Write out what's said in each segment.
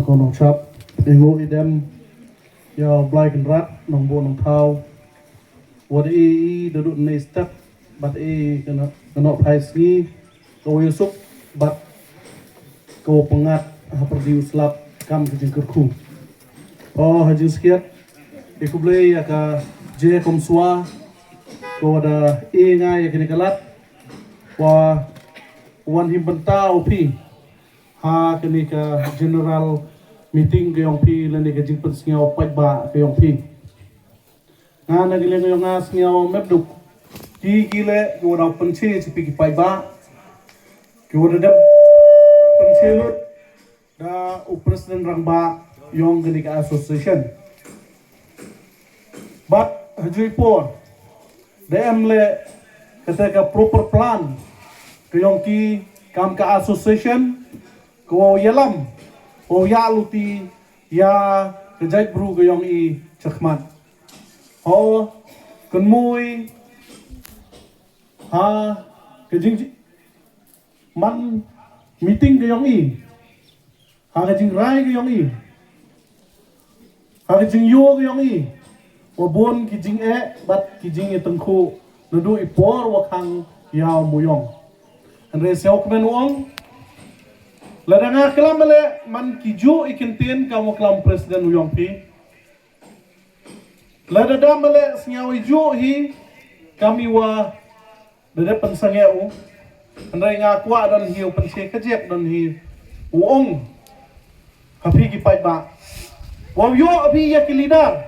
con nong chap ingo idem ya black and rat nong bo nong thau what the ne step but cannot price ni ko yusuk but ko pengat ha produce lap kam ke kurku oh hajin sekiat ikuble ya ka je kom swa ko ada nga ya kini kalat wa wan him benta opi ha kini ka general meeting ke yong pi lani ke jing pensiao PAIDBAH ke yong pi nga nagile ngayong nga singaw mebduk ki gile ko na pensi ci pi PAIDBAH ko da pensilut da presiden rangba yong kini ka association but hajui por le ketika proper plan ke yong ki kam ka association ko yalam o ya luti ya kejait bru ke yong i chakmat ho kun mui ha kejing man meeting ke yong i ha kejing rai ke yong i ha kejing yo ke yong i o bon kejing bat kejing i tengku nudu ipor wakang yao muyong andre seo kmen wong ladanga kelam le man kiju ikintin kamu kelam presiden uyong pi ladada mele snyawi ju hi kami wa dede pensangeu andre nga kwa dan hiu pense kejek dan hi uong hapi ki PAIDBAH wa yo abi ya ki leader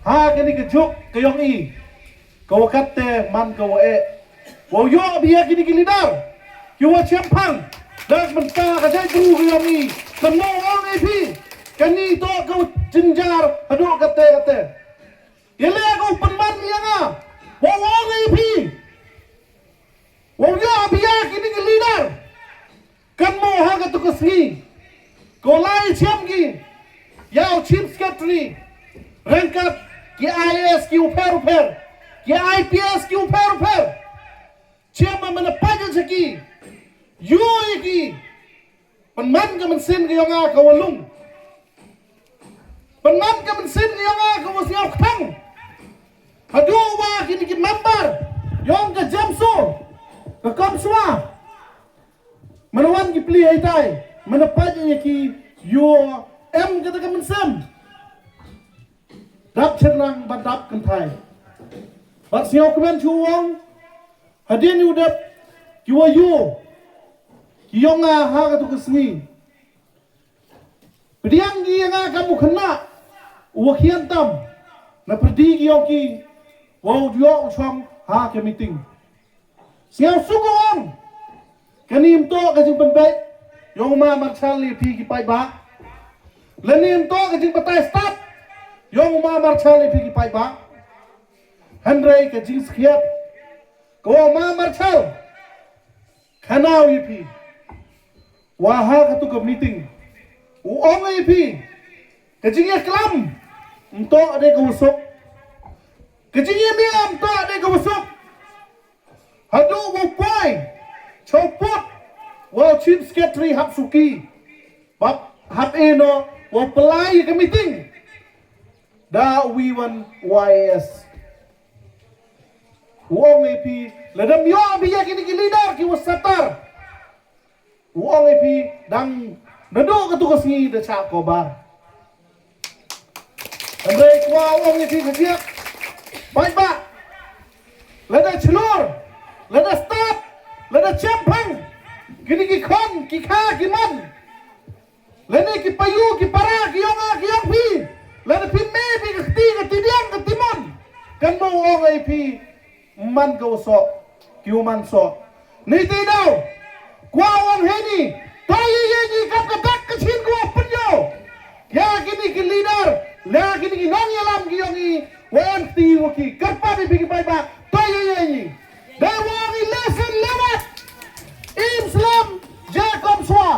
ha kini kejuk kayong i kawakatte man kawae wa yo abi ya ki leader ki wa champang dan mentah kajai guru kami semua orang AP kani to kau jenjar aduk kata yele kau penman yang orang AP wong yo biar kini ke leader kan mau ha katu kesni kau lai siam ki yau chief secretary rangkap ki IAS ki uper ki IPS ki uper siapa mana pajak seki yo iki penman ka mensin ke yonga ka walung penman ka mensin ke yonga ka wasiaw khang hadu wa kini ki member yong ka jamso ka kamswa manawan ki pli ai tai manapaj ki yo em ka ka mensam dap cherang badap kan thai bat siaw kmen chuwong hadin udap ki wa yo yonga ha ka tu kesni pediang gi nga kamu kena wakhian tam na perdi gi yoki wow dio chong ha ke meeting siang sugong kanim to ka jing penbai yong ma marchal li pi ki PAIDBAH lenim to ka jing patai start yong ma marchal li pi ki PAIDBAH Hynrei ka jing skiat ko ma marchal khanau yi pi wahal katu ke meeting uong AP kejingnya kelam untuk ada ke usuk kejingnya miam untuk ada ke usuk hadu wupoi copot wal chief secretary hap suki bab hap eno wal pelai ke meeting da wiwan YS uong AP ladam yo biya kini leader ki wasatar uang AP dang nado ka tu kasi da cha ko bar andre kwa uang AP kasiak PAIDBAH lada chlor lada start lada champang kini ki khon ki kha ki man lene ki payu ki para ki yonga ki yong pi lada pi me pi khti ka tidiang ka timon kan mo uang AP man ka so ki man so ni ti daw kwa wong heni tayi ye kap katak kechin ko penyo ya kini ki leader la kini ki nong yalam ki yongi wan ti woki karpa bi bi PAIDBAH tayi ye da wong lesson lewat Islam jakom swa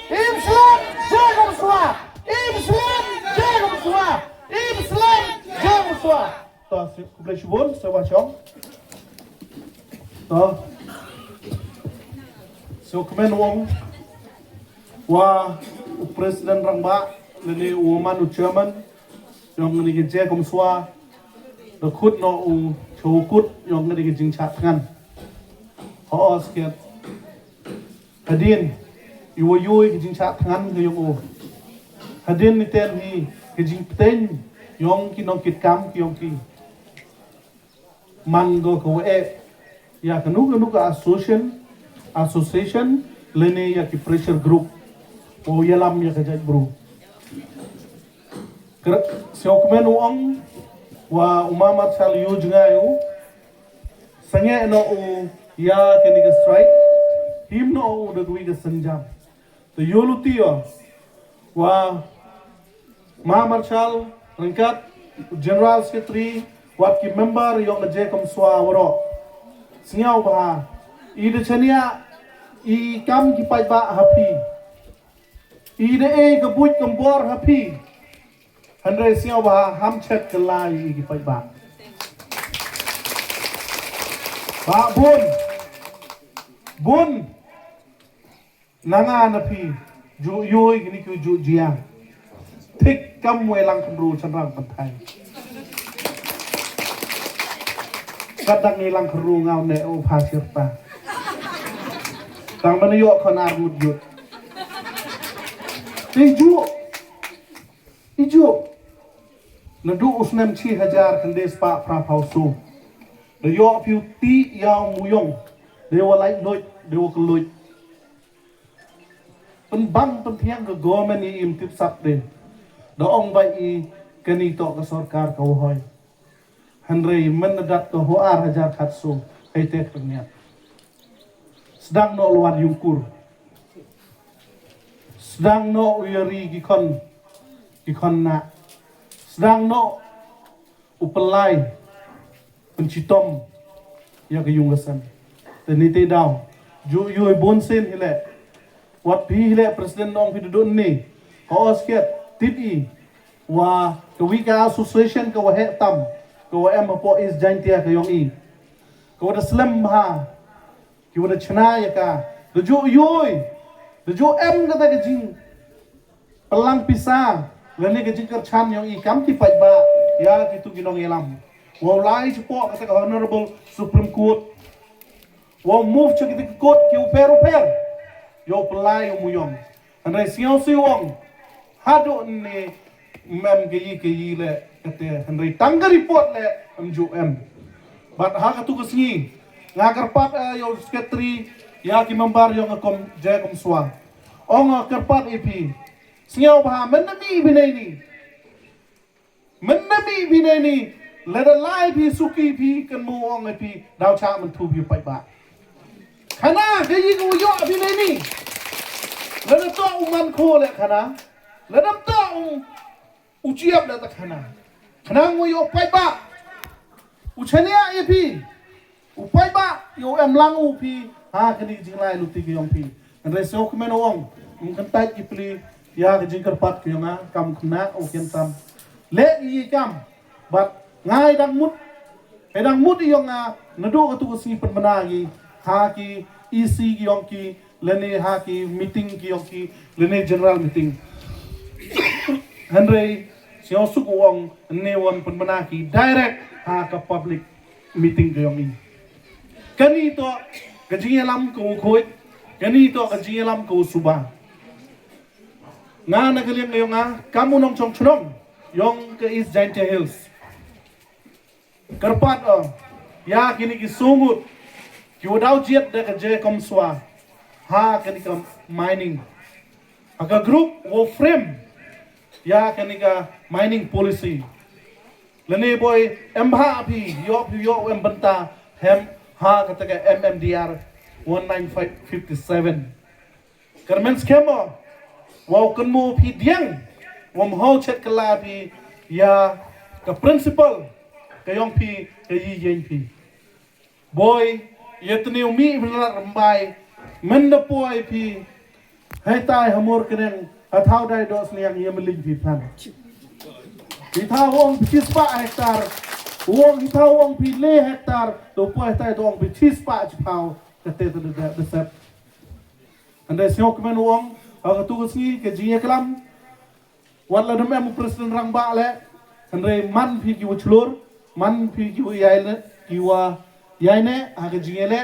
Islam jakom swa Islam jakom swa Islam jakom swa to ku ble shubon sewa chong to so kmen wong wa Presiden Rangba lene woman u chairman yong ni ke je kom swa the khut no u chokut yong ni ke jing cha thngan ho sket hadin yu yu ke jing cha thngan ke yong u hadin ni ten hi ke jing ten yong ki nong kit kam ki yong ki man go ko e ya kanu ka association lene ya ki pressure group o yalam ya kajat bro siokmen uang wa umamat sal yu jungayu sange no u ya kini ke strike him no u de wi ke sanjam to yoluti wa ma marshal rangkat general secretary wat ki member yong je kom swa woro singaw ba I de chania I kam ki PAIDBAH happy I de e ke buj kembor happy Hynrei singaw ba ham chet ke lai ki PAIDBAH ba bun nangan happy ju yoi gini ku ju jiang tik kam welang kemru chanrang pantai kadang nilang keru ngau ne o pasir pa tang mana yo konar mudut iju nadu usnem 6,000 kandes pa pra pausu de yo piu ti yang muyong de wa lai loit de wa keluit pen bang pen thiang ke government I im tip sap de do ong bai I kani to ke sarkar ko hoy Hynrei menedat ke hoar hajar khatsu hai te terniat sedang no luar yungkur sedang no uyari gikon na sedang no upelai pencitom ya ke yungasan teni te daw ju yu bonsen hile wat pi hile presiden nong pi dudun ni ko osket tipi wa ke wika association ke wa he tam ko em po is jantia ke yong I ko da slam ha ki da chna ya ka de ju em ka ta ke jing pelang pisang lene ke jing ker chan yong I kam ki PAIDBAH ya ki tu ginong elam wo lai po ka ta honorable supreme court wo move cho ki court ki uper yo pelai yo muyong Hynrei siong hado ni mem ke yi le kate Hynrei tangga report le mju em but ha ka tu kesni ngagar pat yo secretary ya ki member yo ngakom je kom swa ong kerpat ip singaw ba menami binai ni le da lai pi suki pi kan mu ong ip daw cha man tu pi PAIDBAH khana ke yi ko yo binai ni le da to uman ko le khana le da to ujiab le ta khana mo yo PAIDBAH uchania ip PAIDBAH yo em lang u pi ha kani jinglai luti ke yong pi Hynrei so kmen ong kan tai ki pli ya ke jingker pat ke yonga kam khna o ken tam le I kam but ngai dang mut yonga nadu ka tu si pen menagi ha ki EC ki yong ki lene ha ki meeting ki yong ki lene general meeting Hynrei siang suk wong ne won pen menagi direct ha ka public meeting ke yong I kani to ke jingelam ko khoi kani to ke jingelam ko suba nga na kaliam ngayong nga kamu nong chong chunong yong ke is Giant Hills karpat ya kini ki sungut ki wadaw jet de ke je kom swa ha kani ka mining aga group wo frame ya kani ka mining policy lene boy emha api yo em banta hem ha kata ka MMDR 1957 karmen skema wow kan mo pi diang wam ho chet kala pi ya ka principal kayong pi kayi yen pi boy yetni umi benar rambai menda poi pi hai tai hamor kenen athau dai dos niang yemeling pi phan pi tha wong 28 hektar wong tha wong pi le hektar to poi tai dong pi 28 pau kate to the sep and they smoke men wong Aku tu sini ke jia kelam. Wan la demi presiden rang ba le. Hynrei man pi ki wuchlur, man pi ki yaile, ki wa yaine aga jia le.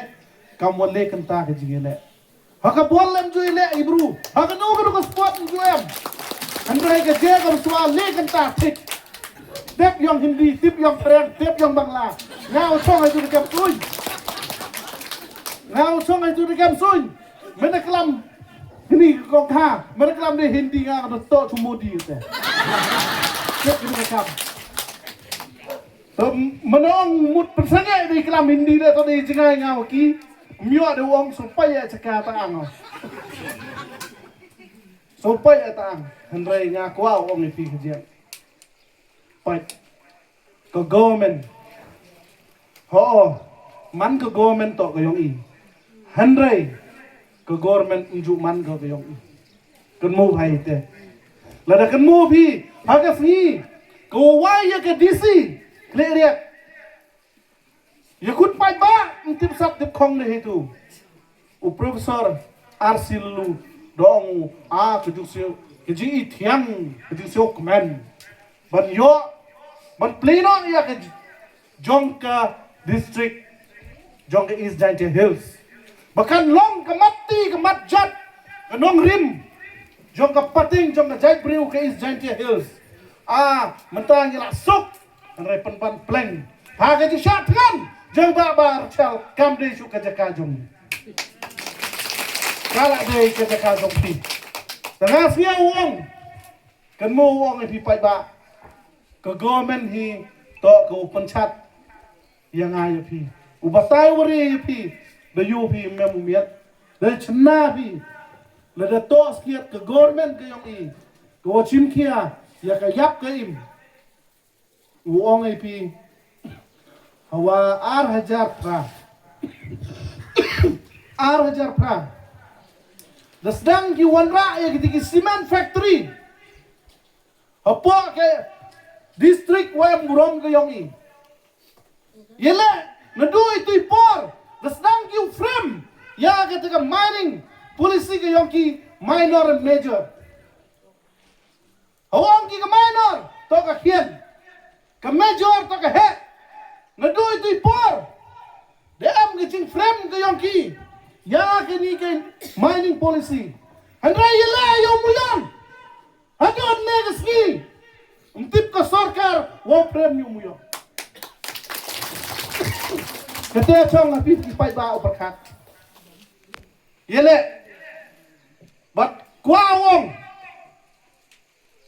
Kam wale kenta ke jia le. Haka bol lem ju le ibru. Haka no ko sport ju em. Hynrei ke jia kam swa le kenta tik. Tep yang Hindi, tip yang Perang, tep yang Bangla. Ngau song itu dekat suy. Ngau song itu dekat suy. Mana kelam ini kong ha, mana kelam di Hindi ngau ada tok cumudi itu. Tep itu dekat. Menong mut persangai di kelam Hindi le to di jengai ngau ki. Mio ada uang supaya cekah taang. Supaya taang. Hynrei ngaku uang itu kerja. Baik, ke government, man ke government to ke yong i, Hynrei ke government unjuk man ke yong i, kenmu hai te, lada kenmu pi, hagas ni, ke wai ke DC, clear ya kut pai ba, tip sap tip kong le itu, profesor RC lu dong kejuk siu, keji tiang, kejuk siu kemen. Ban yo, ban pleno ya ke jong ke district, jong ke East Giant Hills. Bahkan long ke mati ke matjat, ke nong rim, jong ke pating, jong ke Giant Brew ke East Giant Hills. Mentang yang sok, Hynrei penban pleng. Haga di shah thngan, jong ba chal kam de shu ke jaka jong. Kala de ke jaka jong pi. Tengah sia uang, kan mo uang pi PAIDBAH. Ke government hi to ke open chat yang ayo pi ubatai wari pi the you pi memumiat the chna pi le the to skiat ke government ke yong i ke chim kia ya ke yap ke im uong ai pi hawa ar hajar pra the sedang ki wanra ya ki cement factory apa ke district wayam gurom ke yong i. Yele, nadu itu ipor, dasdang ki frame, ya ketika mining, polisi ke yong ki minor and major. Awang ki ke minor, to ke hien, ke major to ke head. Nadu itu ipor, DM ke cing frame ke yong ki, ya ke ni ke mining polisi. Hynrei yele yong muyan, hadon negas ki. Tip ke sarkar, wong frame yung muyo. Ketia chong api ki PAIDBAH uperkat. Yele, bat kwa wong.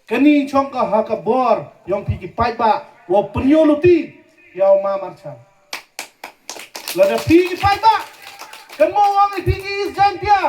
Keni chong ka hakabor, yung pi ki PAIDBAH, wo penyoluti, yaw mamarchal. Lada pi ki PAIDBAH, kan mo wong pi ki isjantia.